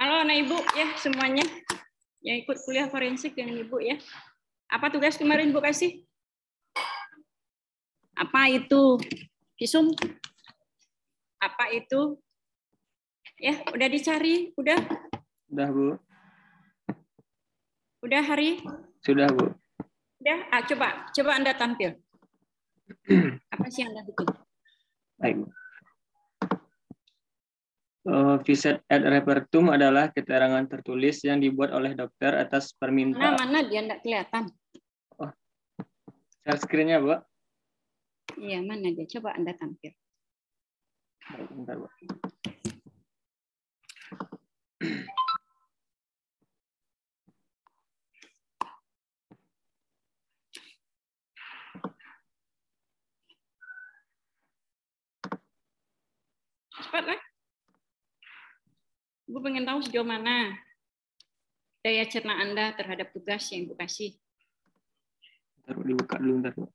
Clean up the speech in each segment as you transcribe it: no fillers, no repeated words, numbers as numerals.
Halo anak Ibu ya semuanya yang ikut kuliah forensik dengan Ibu ya. Apa tugas kemarin Ibu kasih? Apa itu visum? Apa itu? Ya, udah dicari? Udah? Sudah, Bu. Udah Hari? Sudah, Bu. Udah? Coba Anda tampil. Apa sih yang Anda bikin? Baik, Bu. Viset et repertum adalah keterangan tertulis yang dibuat oleh dokter atas permintaan. Mana dia enggak kelihatan? Oh, share screen-nya, Bu. Iya, mana dia? Coba Anda tampil. Baik, bentar, Bu. Cepatlah. Ibu pengen tahu sejauh mana daya cerna Anda terhadap tugas yang Ibu kasih. Bentar, Bu, dibuka dulu, bentar, Bu.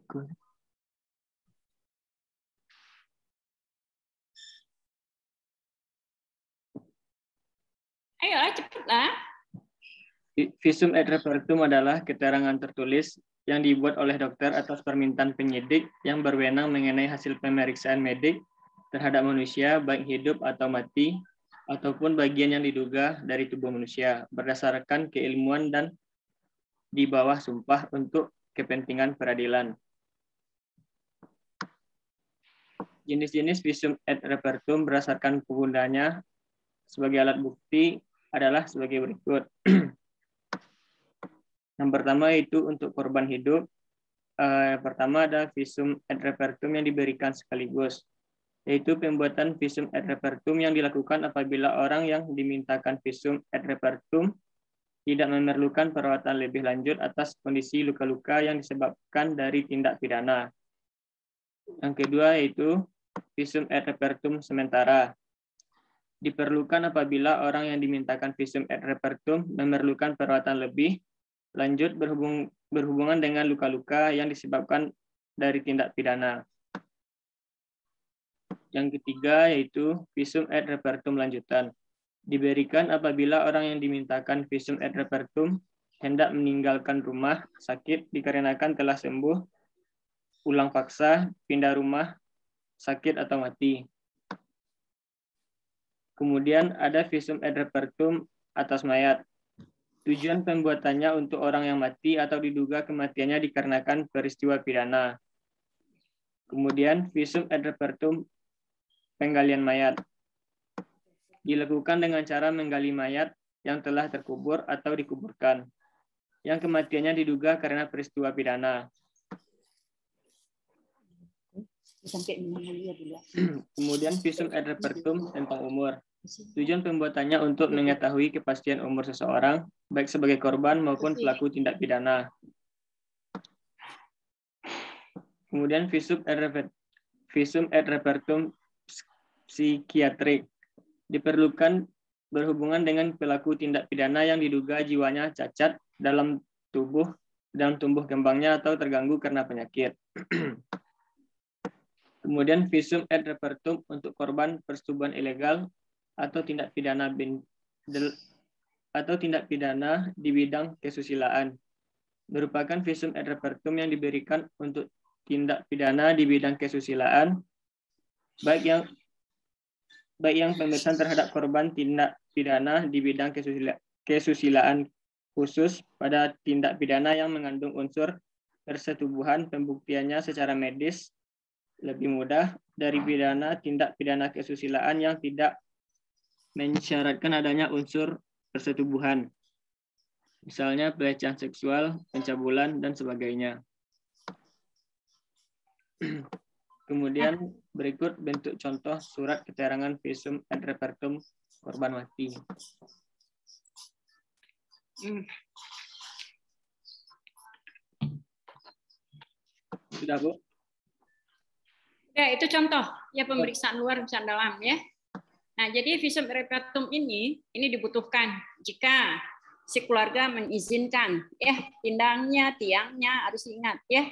Klik. Ayolah, cepatlah. Visum et repertum adalah keterangan tertulis yang dibuat oleh dokter atas permintaan penyidik yang berwenang mengenai hasil pemeriksaan medik terhadap manusia, baik hidup atau mati, ataupun bagian yang diduga dari tubuh manusia, berdasarkan keilmuan dan di bawah sumpah untuk kepentingan peradilan. Jenis-jenis visum et repertum berdasarkan penggunanya sebagai alat bukti adalah sebagai berikut. Yang pertama itu untuk korban hidup. Pertama ada visum et repertum yang diberikan sekaligus, yaitu pembuatan visum et repertum yang dilakukan apabila orang yang dimintakan visum et repertum tidak memerlukan perawatan lebih lanjut atas kondisi luka-luka yang disebabkan dari tindak pidana. Yang kedua yaitu visum et repertum sementara. Diperlukan apabila orang yang dimintakan visum et repertum memerlukan perawatan lebih lanjut berhubungan dengan luka-luka yang disebabkan dari tindak pidana. Yang ketiga yaitu visum et repertum lanjutan. Diberikan apabila orang yang dimintakan visum et repertum hendak meninggalkan rumah sakit dikarenakan telah sembuh, ulang paksa, pindah rumah, sakit atau mati. Kemudian ada visum et repertum atas mayat. Tujuan pembuatannya untuk orang yang mati atau diduga kematiannya dikarenakan peristiwa pidana. Kemudian visum et repertum penggalian mayat. Dilakukan dengan cara menggali mayat yang telah terkubur atau dikuburkan, yang kematiannya diduga karena peristiwa pidana. Kemudian visum et repertum tentang umur. Tujuan pembuatannya untuk mengetahui kepastian umur seseorang, baik sebagai korban maupun pelaku tindak pidana. Kemudian visum et repertum psikiatrik. Diperlukan berhubungan dengan pelaku tindak pidana yang diduga jiwanya cacat dalam tumbuh kembangnya atau terganggu karena penyakit. Kemudian visum et repertum untuk korban persetubuhan ilegal atau tindak pidana di bidang kesusilaan. Merupakan visum et repertum yang diberikan untuk tindak pidana di bidang kesusilaan, baik yang pemeriksaan terhadap korban tindak pidana di bidang kesusilaan khusus pada tindak pidana yang mengandung unsur persetubuhan, pembuktiannya secara medis lebih mudah dari tindak pidana kesusilaan yang tidak mensyaratkan adanya unsur persetubuhan. Misalnya pelecehan seksual, pencabulan, dan sebagainya. Kemudian berikut bentuk contoh surat keterangan visum et repertum korban mati. Sudah, Bu? Ya, itu contoh ya pemeriksaan luar pemeriksaan dalam ya. Nah, jadi visum et repertum ini dibutuhkan jika si keluarga mengizinkan ya tiangnya harus diingat ya.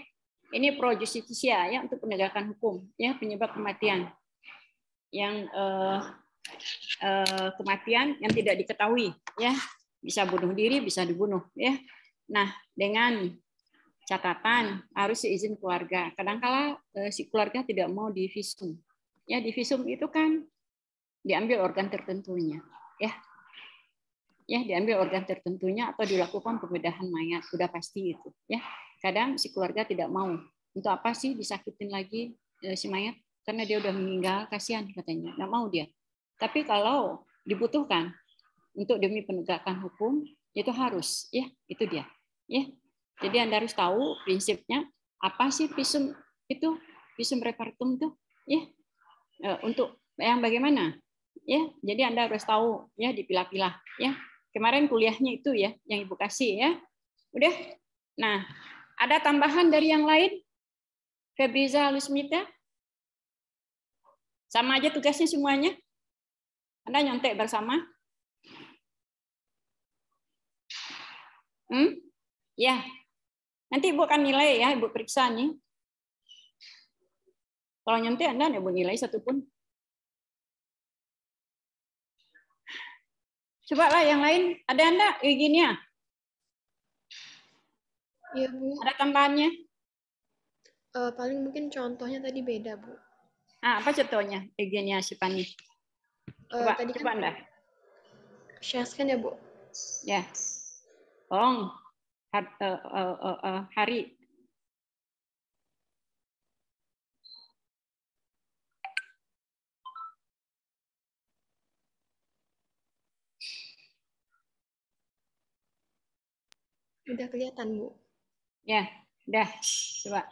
Ini pro justisia ya untuk penegakan hukum ya penyebab kematian yang kematian yang tidak diketahui ya, bisa bunuh diri, bisa dibunuh ya. Nah, dengan catatan harus seizin keluarga. Kadang-kala si keluarga tidak mau divisum. Ya, divisum itu kan diambil organ tertentunya, ya. Ya, diambil organ tertentunya atau dilakukan pembedahan mayat, sudah pasti itu, ya. Kadang si keluarga tidak mau. Untuk apa sih disakitin lagi si mayat? Karena dia udah meninggal, kasihan katanya. Nggak mau dia. Tapi kalau dibutuhkan untuk demi penegakan hukum, itu harus, ya, itu dia. Ya. Jadi Anda harus tahu prinsipnya apa sih visum itu, visum repertum itu, ya. Untuk yang bagaimana? Ya, jadi Anda harus tahu ya dipilah-pilah ya. Kemarin kuliahnya itu ya yang Ibu kasih ya. Udah. Nah, ada tambahan dari yang lain? Febriza Lusmita? Sama aja tugasnya semuanya? Anda nyontek bersama? Ya. Nanti Ibu akan nilai ya, Ibu periksa nih. Kalau nyontek Anda enggak Ibu nilai satupun. Coba lah yang lain. Ada Anda Eugenia? Iya, Bu. Ada tambahannya? Paling mungkin contohnya tadi beda, Bu. Apa contohnya Eugenia Sipani? Coba, tadi coba kan Anda. Syaskan ya, Bu? Ya. Tolong. Hari. Udah kelihatan, Bu. Ya, udah. Coba.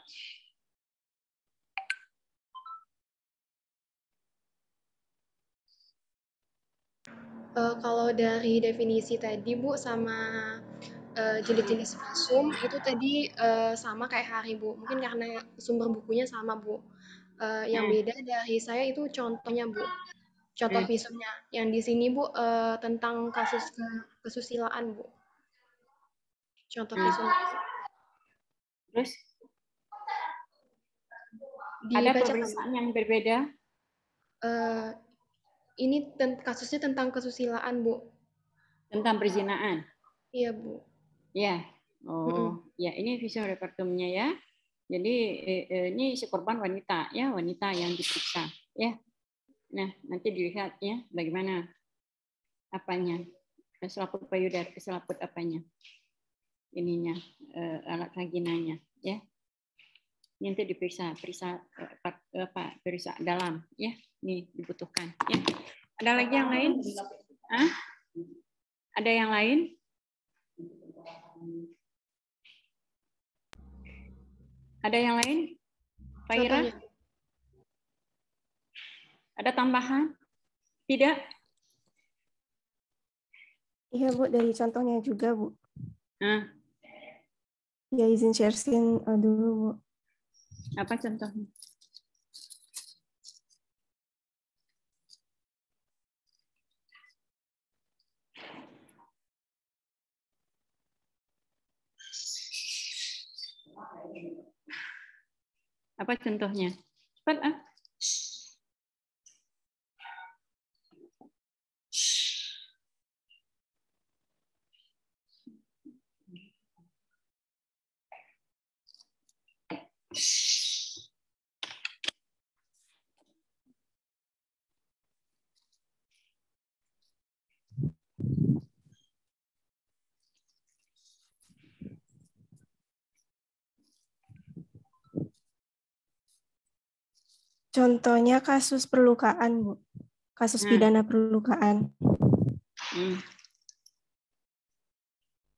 Kalau dari definisi tadi, Bu, sama jenis-jenis visum itu tadi sama kayak Hari, Bu. Mungkin karena sumber bukunya sama, Bu. Yang beda dari saya itu contohnya, Bu. contoh visumnya. Yang di sini Bu tentang kasus kesusilaan Bu. Contoh visumnya. Terus ada Dibacakan. pemeriksaan yang berbeda? Ini kasusnya tentang kesusilaan Bu. Tentang perzinaan? Iya Bu. Ya. Oh, ya ini visum repertumnya ya. Jadi ini si korban wanita ya, wanita yang diperiksa ya. Nah, nanti dilihat ya bagaimana apanya, selaput payudara, selaput apanya, ininya, alat vaginanya ya. Ini nanti diperiksa, periksa dalam ya. Ini dibutuhkan ya. Ada lagi yang lain? Hah? Ada yang lain? Ada yang lain? Pak Ira? Ada tambahan? Tidak? Iya Bu, dari contohnya juga Bu. Nah. Ya izin share screen dulu Bu. Apa contohnya? Apa contohnya? Cepat ah. Contohnya kasus perlukaan, Bu. Kasus pidana perlukaan.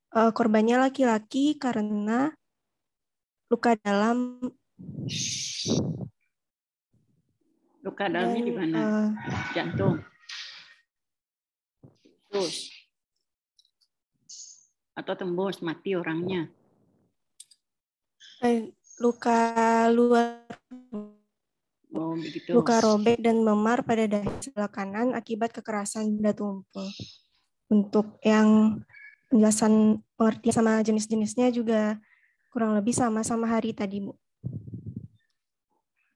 Korbannya laki-laki karena luka dalam. Luka dalamnya di mana? Jantung. Terus. Atau tembus, mati orangnya. Luka luar. Oh, begitu. Luka robek dan memar pada dahi sebelah kanan akibat kekerasan benda tumpul. Untuk yang penjelasan pengertian sama jenis-jenisnya juga kurang lebih sama hari tadi, Bu.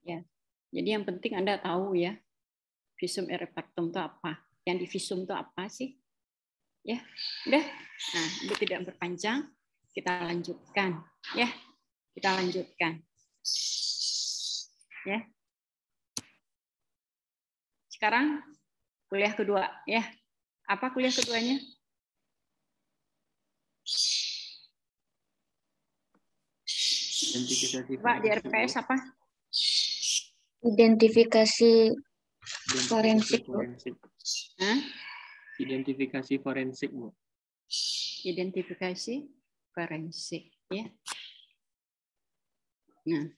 Ya. Jadi yang penting Anda tahu ya, visum et repertum itu apa? Yang di visum itu apa sih? Ya, udah. Nah, Ibu tidak berpanjang, kita lanjutkan. Ya, kita lanjutkan. Ya. Sekarang kuliah kedua, ya. Apa kuliah keduanya? Pak, di RPS apa? Identifikasi forensik. Hah? Identifikasi forensik, Bu. Identifikasi forensik, ya. Nah,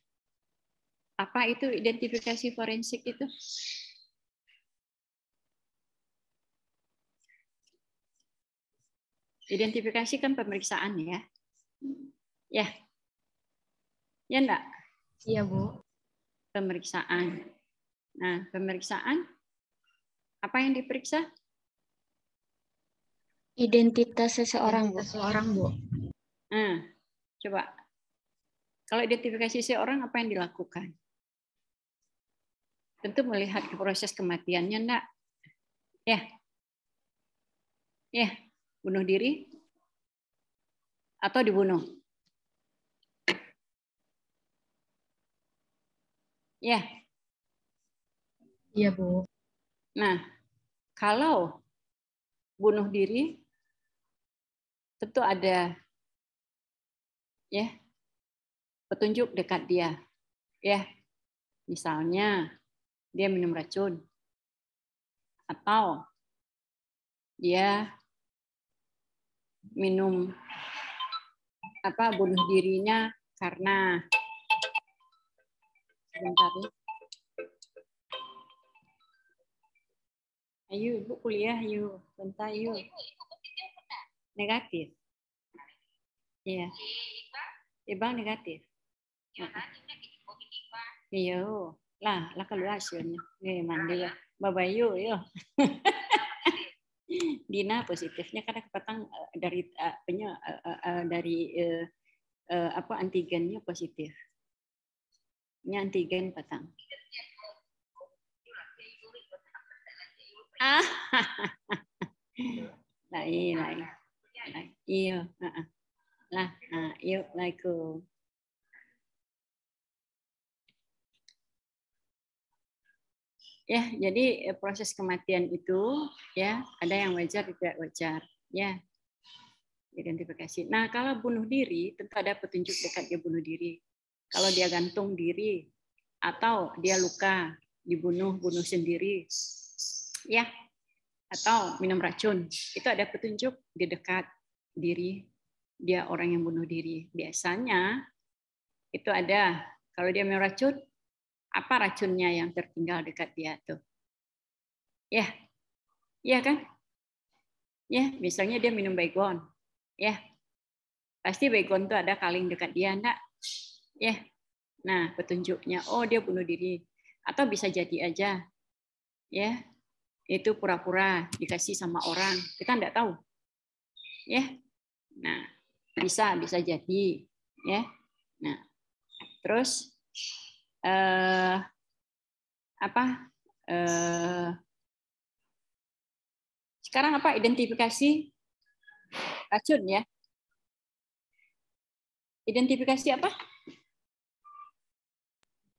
apa itu identifikasi forensik itu? Identifikasi kan pemeriksaan ya. Ya. Ya enggak? Iya, Bu. Pemeriksaan. Nah, pemeriksaan apa yang diperiksa? Identitas seseorang, Bu. Nah, coba. Kalau identifikasi seseorang apa yang dilakukan? Tentu melihat proses kematiannya enggak? Ya. Ya, bunuh diri atau dibunuh? Ya. Iya, Bu. Nah, kalau bunuh diri tentu ada ya petunjuk dekat dia. Ya. Misalnya dia minum racun atau dia minum bunuh dirinya karena sebentar ya. Ayo Ibu kuliah yuk, bentar yuk. Negatif. Iya. Ibang negatif. Iya. lah keluar hasilnya. Mandi ya, Babayu yo. Dina positifnya karena petang dari apa antigennya positif. Ini antigen petang. Lain. Iya, lah, yuk laiku. Ya, jadi proses kematian itu ya ada yang wajar tidak wajar, ya. Identifikasi. Nah, kalau bunuh diri tentu ada petunjuk dekat dia bunuh diri. Kalau dia gantung diri atau dia luka, bunuh sendiri, ya, atau minum racun, itu ada petunjuk di dekat diri dia orang yang bunuh diri. Biasanya itu ada kalau dia minum racun, apa racunnya yang tertinggal dekat dia tuh? Ya, iya kan? Ya, misalnya dia minum baygon, ya, pasti baygon tuh ada kaleng dekat dia, enggak? Ya, nah petunjuknya, oh dia bunuh diri, atau bisa jadi aja, ya, itu pura-pura dikasih sama orang, kita enggak tahu, ya, nah bisa jadi, ya, nah terus sekarang apa identifikasi racun ya? Identifikasi apa?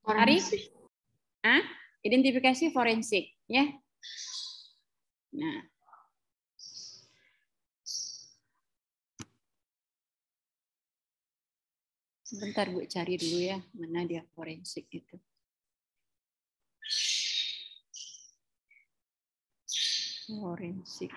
Forensik. Identifikasi forensik ya. Nah. Sebentar Bu cari dulu ya, mana dia forensik itu. Forensik.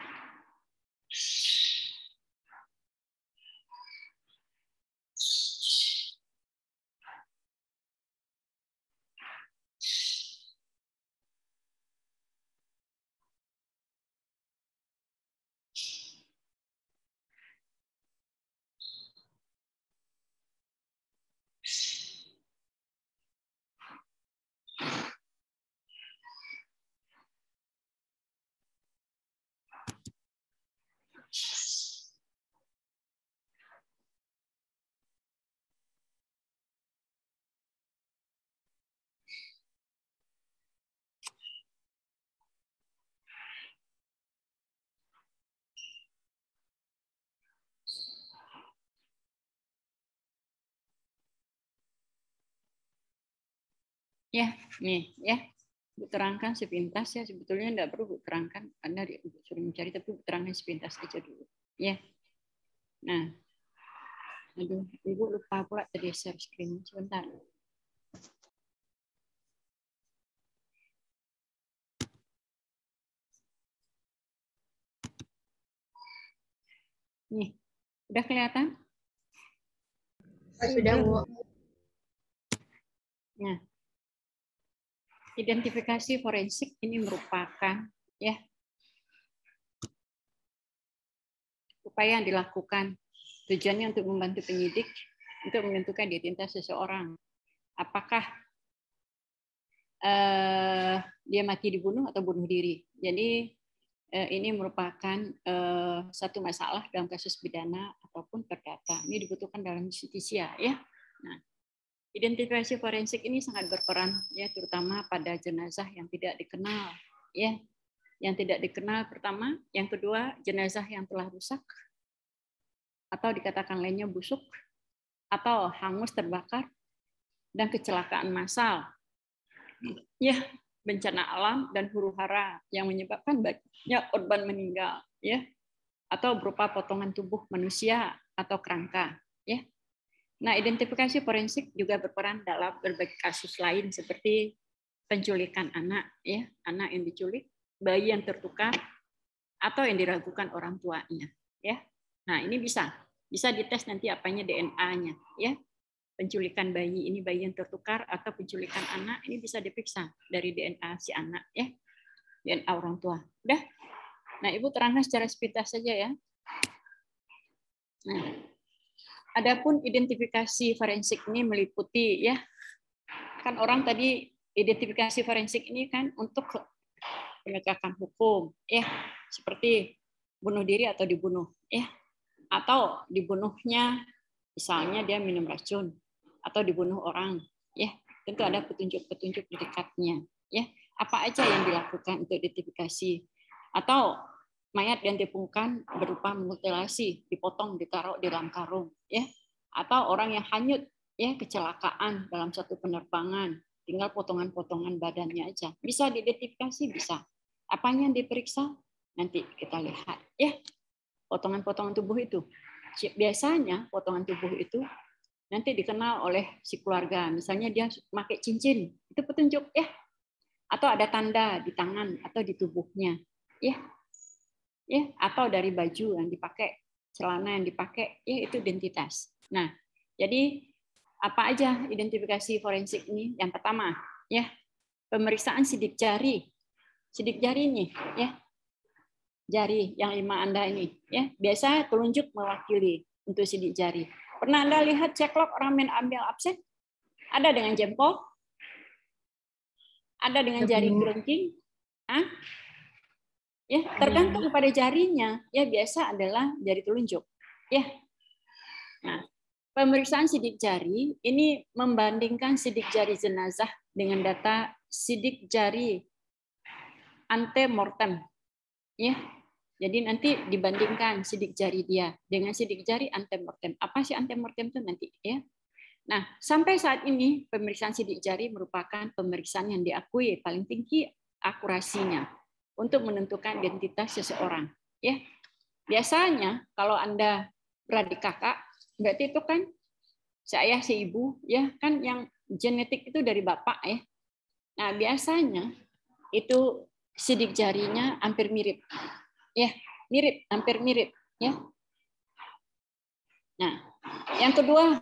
Ya, nih ya. Terangkan sepintas ya, sebetulnya enggak perlu terangkan, Anda suruh mencari, tapi terangkan sepintas aja dulu. Ya. Nah. Aduh, Ibu lupa pula tadi share screen. Sebentar. Nih, udah kelihatan? Sudah, Bu. Nah, identifikasi forensik ini merupakan ya upaya yang dilakukan tujuannya untuk membantu penyidik untuk menentukan identitas seseorang. Apakah dia mati dibunuh atau bunuh diri. Jadi ini merupakan satu masalah dalam kasus pidana ataupun perdata. Ini dibutuhkan dalam justisia ya. Nah, identifikasi forensik ini sangat berperan ya, terutama pada jenazah yang tidak dikenal ya. Yang tidak dikenal pertama, yang kedua jenazah yang telah rusak atau dikatakan lainnya busuk atau hangus terbakar dan kecelakaan massal. Ya, bencana alam dan huru-hara yang menyebabkan banyak korban meninggal ya, atau berupa potongan tubuh manusia atau kerangka ya. Nah, identifikasi forensik juga berperan dalam berbagai kasus lain seperti penculikan anak, ya, anak yang diculik, bayi yang tertukar, atau yang diragukan orang tuanya, ya. Nah, ini bisa dites nanti apanya DNA-nya, ya. Penculikan bayi ini bayi yang tertukar atau penculikan anak ini bisa diperiksa dari DNA si anak, ya, DNA orang tua. Udah. Nah, Ibu terangkan secara sepintas saja ya. Nah, adapun identifikasi forensik ini meliputi ya, kan orang tadi identifikasi forensik ini kan untuk penegakan hukum, ya, seperti bunuh diri atau dibunuh, ya, atau dibunuhnya misalnya dia minum racun atau dibunuh orang, ya, tentu ada petunjuk-petunjuk dekatnya, ya, apa aja yang dilakukan untuk identifikasi, atau mayat yang ditemukan berupa mutilasi, dipotong, ditaruh di dalam karung, ya, atau orang yang hanyut, ya, kecelakaan dalam satu penerbangan, tinggal potongan-potongan badannya aja, bisa diidentifikasi, bisa. Apanya yang diperiksa? Nanti kita lihat, ya, potongan-potongan tubuh itu. Biasanya potongan tubuh itu nanti dikenal oleh si keluarga. Misalnya dia pakai cincin, itu petunjuk, ya. Atau ada tanda di tangan atau di tubuhnya, ya. Ya, atau dari baju yang dipakai, celana yang dipakai, ya, itu identitas. Nah, jadi apa aja identifikasi forensik ini? Yang pertama, ya, pemeriksaan sidik jari. Sidik jari ini, ya, jari yang 5 Anda ini, ya, biasa telunjuk mewakili untuk sidik jari. Pernah Anda lihat ceklok orang main ambil absen? Ada dengan jempol? Ada dengan jari kelingking? Hah? Ya, tergantung pada jarinya. Ya, biasa adalah jari telunjuk. Ya. Nah, pemeriksaan sidik jari ini membandingkan sidik jari jenazah dengan data sidik jari antemortem, ya. Jadi nanti dibandingkan sidik jari dia dengan sidik jari antemortem. Apa sih antemortem itu nanti, ya? Nah, sampai saat ini pemeriksaan sidik jari merupakan pemeriksaan yang diakui paling tinggi akurasinya untuk menentukan identitas seseorang, ya. Biasanya kalau Anda beradik kakak, berarti itu kan seayah seibu, ya, kan yang genetik itu dari bapak, ya. Nah, biasanya itu sidik jarinya hampir mirip, ya, mirip, hampir mirip, ya. Nah, yang kedua,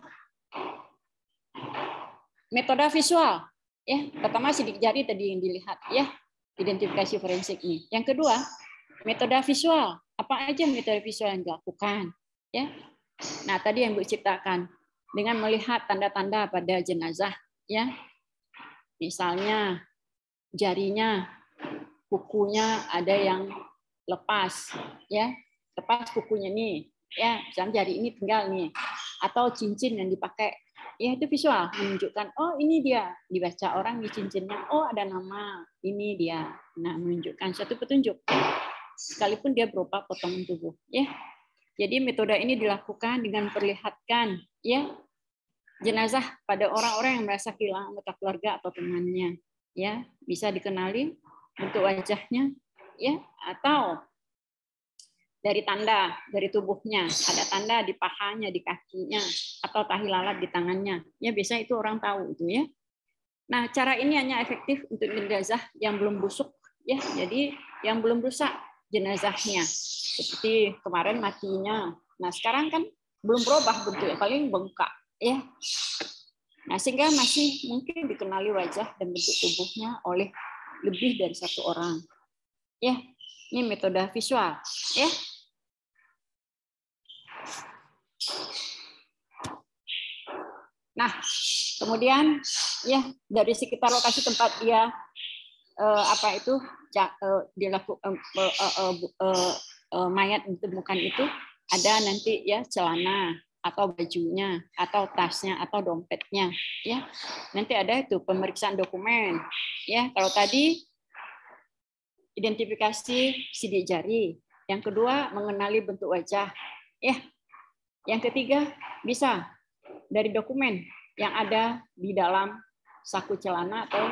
metode visual, ya. Pertama sidik jari tadi yang dilihat, ya, identifikasi forensik ini. Yang kedua, metode visual. Apa aja metode visual yang dilakukan, ya? Nah, tadi yang Bu ceritakan dengan melihat tanda-tanda pada jenazah, ya. Misalnya jarinya, kukunya ada yang lepas, ya, lepas kukunya nih, ya, misalnya jari ini tinggal nih, atau cincin yang dipakai, ya, itu visual menunjukkan, oh ini dia, dibaca orang di cincinnya, oh ada nama, ini dia, nah menunjukkan suatu petunjuk, sekalipun dia berupa potongan tubuh, ya. Jadi metode ini dilakukan dengan memperlihatkan, ya, jenazah pada orang-orang yang merasa kehilangan anggota keluarga atau temannya, ya, bisa dikenali bentuk wajahnya, ya, atau dari tanda dari tubuhnya, ada tanda di pahanya, di kakinya, atau tahi lalat di tangannya, ya, biasanya itu orang tahu itu, ya. Nah, cara ini hanya efektif untuk jenazah yang belum busuk, ya, jadi yang belum rusak jenazahnya, seperti kemarin matinya. Nah, sekarang kan belum berubah bentuknya, paling bengkak, ya. Nah, sehingga masih mungkin dikenali wajah dan bentuk tubuhnya oleh lebih dari satu orang. Ya, ini metode visual, ya. Nah, kemudian ya dari sekitar lokasi tempat dia dilakukan mayat ditemukan itu ada nanti ya celana atau bajunya atau tasnya atau dompetnya, ya. Nanti ada itu pemeriksaan dokumen, ya. Kalau tadi identifikasi sidik jari, yang kedua mengenali bentuk wajah, ya. Yang ketiga bisa dari dokumen yang ada di dalam saku celana atau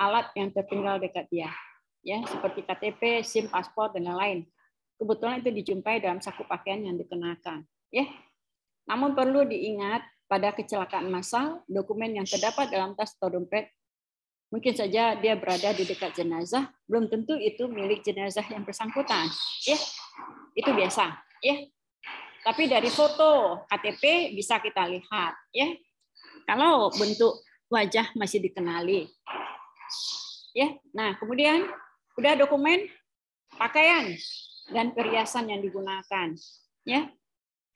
alat yang tertinggal dekat dia, ya, seperti KTP, SIM, paspor dan lain-lain. Kebetulan itu dijumpai dalam saku pakaian yang dikenakan, ya. Namun perlu diingat pada kecelakaan massal, dokumen yang terdapat dalam tas atau dompet mungkin saja dia berada di dekat jenazah, belum tentu itu milik jenazah yang bersangkutan, ya. Itu biasa, ya. Tapi dari foto KTP bisa kita lihat, ya. Kalau bentuk wajah masih dikenali, ya. Nah, kemudian udah dokumen, pakaian dan perhiasan yang digunakan, ya.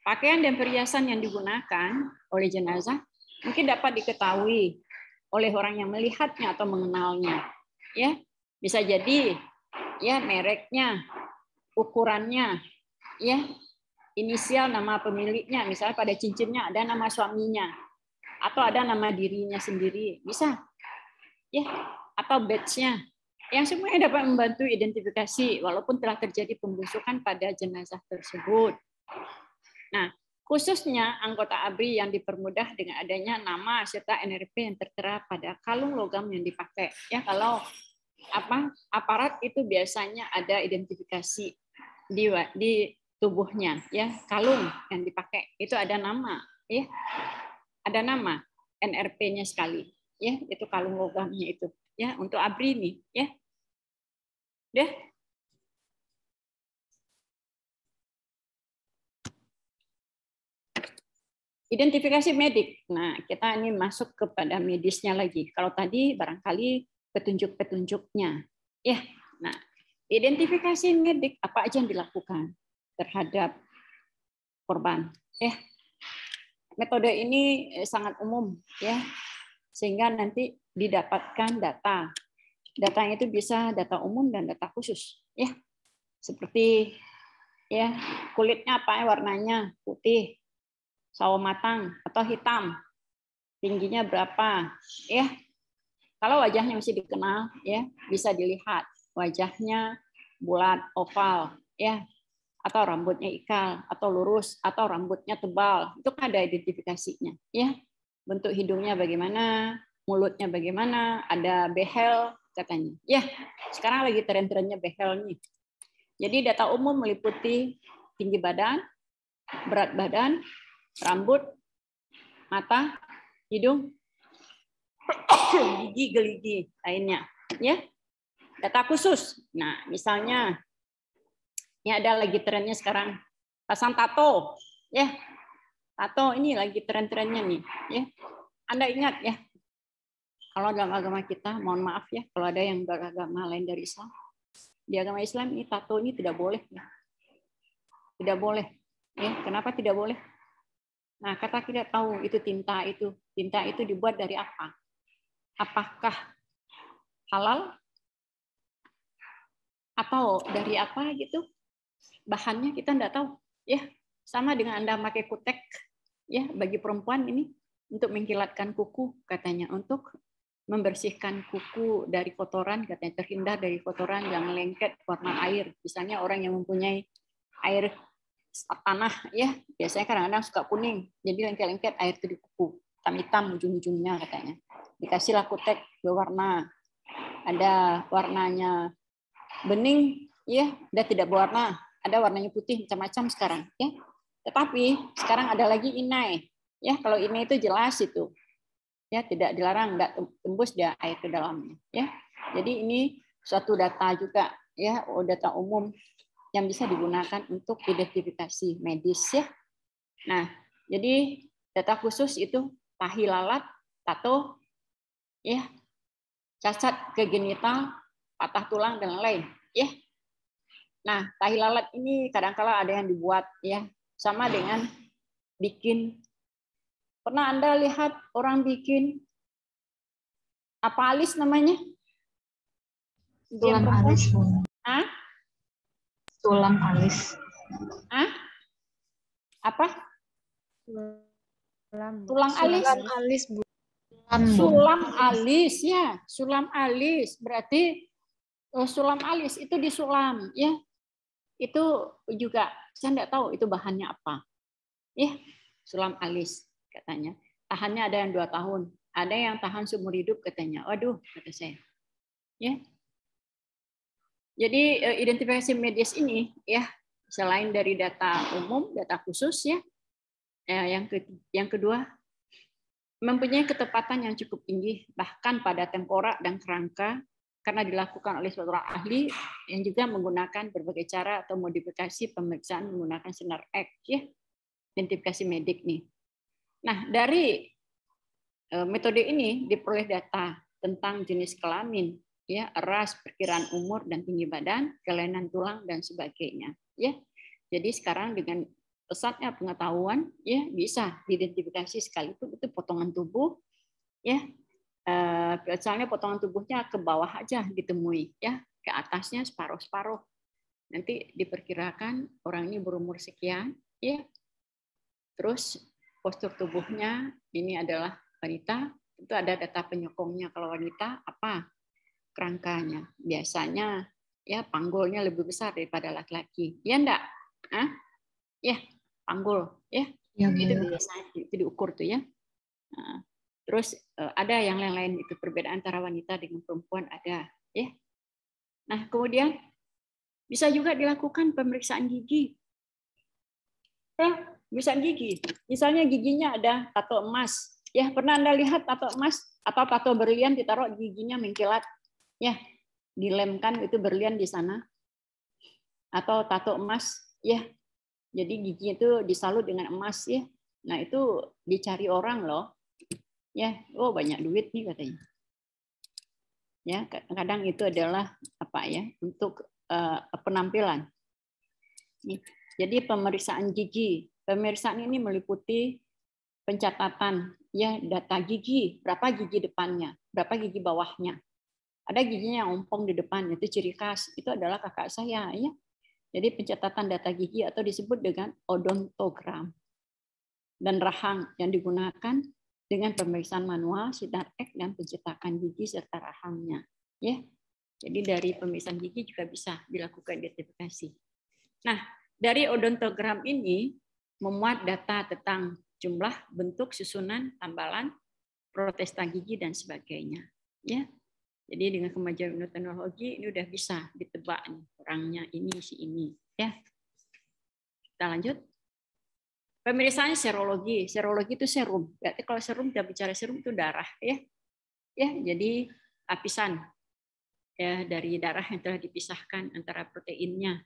Pakaian dan perhiasan yang digunakan oleh jenazah mungkin dapat diketahui oleh orang yang melihatnya atau mengenalnya. Ya, bisa jadi ya mereknya, ukurannya, ya, inisial nama pemiliknya, misalnya pada cincinnya ada nama suaminya atau ada nama dirinya sendiri, bisa. Ya, atau badge-nya. Yang semuanya dapat membantu identifikasi walaupun telah terjadi pembusukan pada jenazah tersebut. Nah, khususnya anggota ABRI yang dipermudah dengan adanya nama serta NRP yang tertera pada kalung logam yang dipakai. Ya, kalau aparat itu biasanya ada identifikasi di tubuhnya, ya, kalung yang dipakai itu ada nama, ya, ada nama NRP-nya sekali, ya, itu kalung logamnya itu, ya, untuk ABRI nih, ya, deh. Identifikasi medik. Nah, kita ini masuk kepada medisnya lagi. Kalau tadi barangkali petunjuk-petunjuknya. Ya, nah, identifikasi medik apa aja yang dilakukan terhadap korban. Ya, metode ini sangat umum, ya, sehingga nanti didapatkan data. Datanya itu bisa data umum dan data khusus. Ya, seperti ya kulitnya apa ya warnanya putih, sawo matang atau hitam, tingginya berapa, ya. Kalau wajahnya masih dikenal, ya, bisa dilihat wajahnya bulat, oval, ya, atau rambutnya ikal, atau lurus, atau rambutnya tebal, itu kan ada identifikasinya, ya. Bentuk hidungnya bagaimana, mulutnya bagaimana, ada behel katanya, ya. Sekarang lagi tren-trennya behel nih. Jadi data umum meliputi tinggi badan, berat badan, rambut, mata, hidung, gigi, geligi lainnya, ya. Data khusus. Nah, misalnya ini ada lagi trennya sekarang pasang tato, ya. Tato ini lagi tren-trennya nih, ya. Anda ingat ya, kalau dalam agama kita, mohon maaf ya, kalau ada yang beragama lain dari Islam, di agama Islam ini tato ini tidak boleh, ya. Tidak boleh, ya. Kenapa tidak boleh? Nah, kata kita tahu itu tinta itu dibuat dari apa? Apakah halal atau dari apa gitu? Bahannya kita enggak tahu, ya. Sama dengan Anda pakai kutek, ya, bagi perempuan ini untuk mengkilatkan kuku katanya, untuk membersihkan kuku dari kotoran katanya, terhindar dari kotoran yang lengket warna air. Misalnya orang yang mempunyai air tanah, ya, biasanya kadang-kadang suka kuning, jadi lengket-lengket air itu di kuku, hitam-hitam ujung-ujungnya katanya. Dikasihlah kutek berwarna, ada warnanya bening, ya, ada tidak berwarna, ada warnanya putih, macam-macam sekarang, ya. Tetapi sekarang ada lagi inai, ya. Kalau inai itu jelas itu, ya, tidak dilarang, nggak tembus dia air ke dalamnya, ya. Jadi ini suatu data juga, ya, data umum yang bisa digunakan untuk identifikasi medis, ya. Nah, jadi data khusus itu tahi lalat, tato, ya, cacat ke genital, patah tulang dan lain, ya. Nah, tahi lalat ini kadang-kala ada yang dibuat, ya, sama dengan bikin. Pernah Anda lihat orang bikin apa alis namanya? Tulang alis. Hah? Tulang alis. Hah? Apa? Tulang alis. Sulam alis, Bu. Sulam alis, ya. Sulam alis. Berarti sulam alis itu disulam, ya. Itu juga saya enggak tahu itu bahannya apa. Ya, sulam alis katanya. Tahannya ada yang 2 tahun, ada yang tahan seumur hidup katanya. Waduh, kata saya. Ya. Jadi identifikasi medis ini, ya, selain dari data umum, data khusus, ya, yang kedua mempunyai ketepatan yang cukup tinggi bahkan pada temporak dan kerangka karena dilakukan oleh seorang ahli yang juga menggunakan berbagai cara atau modifikasi pemeriksaan menggunakan sinar X, ya, identifikasi medik nih. Nah, dari metode ini diperoleh data tentang jenis kelamin, ya, ras, perkiraan umur dan tinggi badan, kelainan tulang dan sebagainya, ya. Jadi sekarang dengan pesatnya pengetahuan, ya, bisa diidentifikasi sekalipun itu potongan tubuh, ya, Soalnya potongan tubuhnya ke bawah aja ditemui, ya, ke atasnya separuh-separuh. Nanti diperkirakan orang ini berumur sekian, ya. Terus postur tubuhnya ini adalah wanita, itu ada data penyokongnya. Kalau wanita apa? Kerangkanya. Biasanya ya panggulnya lebih besar daripada laki-laki. Ya enggak? Hah? Ya, panggul, ya. Ya, Itu Bu. biasa itu diukur tuh ya. Nah, terus ada yang lain-lain itu perbedaan antara wanita dengan perempuan ada, ya. Nah, kemudian bisa juga dilakukan pemeriksaan gigi. Ya, pemeriksaan gigi. Misalnya giginya ada tato emas. Ya, pernah Anda lihat tato emas atau tato berlian ditaruh giginya mengkilat? Ya, dilemkan itu berlian di sana. Atau tato emas, ya. Jadi giginya itu disalut dengan emas, ya. Nah, itu dicari orang loh. Ya, oh banyak duit nih katanya. Ya, kadang itu adalah apa ya? Untuk penampilan. Jadi pemeriksaan gigi. Pemeriksaan ini meliputi pencatatan ya data gigi, berapa gigi depannya, berapa gigi bawahnya. Ada giginya yang ompong di depan, itu ciri khas. Itu adalah kakak saya ya. Jadi pencatatan data gigi atau disebut dengan odontogram. Dan rahang yang digunakan dengan pemeriksaan manual, sinar X dan pencetakan gigi serta rahangnya. Ya. Jadi dari pemeriksaan gigi juga bisa dilakukan identifikasi. Nah, dari odontogram ini memuat data tentang jumlah, bentuk, susunan, tambalan, protesta gigi dan sebagainya. Ya. Jadi dengan kemajuan teknologi ini udah bisa ditebak nih, orangnya ini si ini. Ya. Kita lanjut. Pemeriksaannya serologi. Serologi itu serum. Berarti kalau serum, kita bicara serum itu darah, ya. Ya, jadi lapisan ya dari darah yang telah dipisahkan antara proteinnya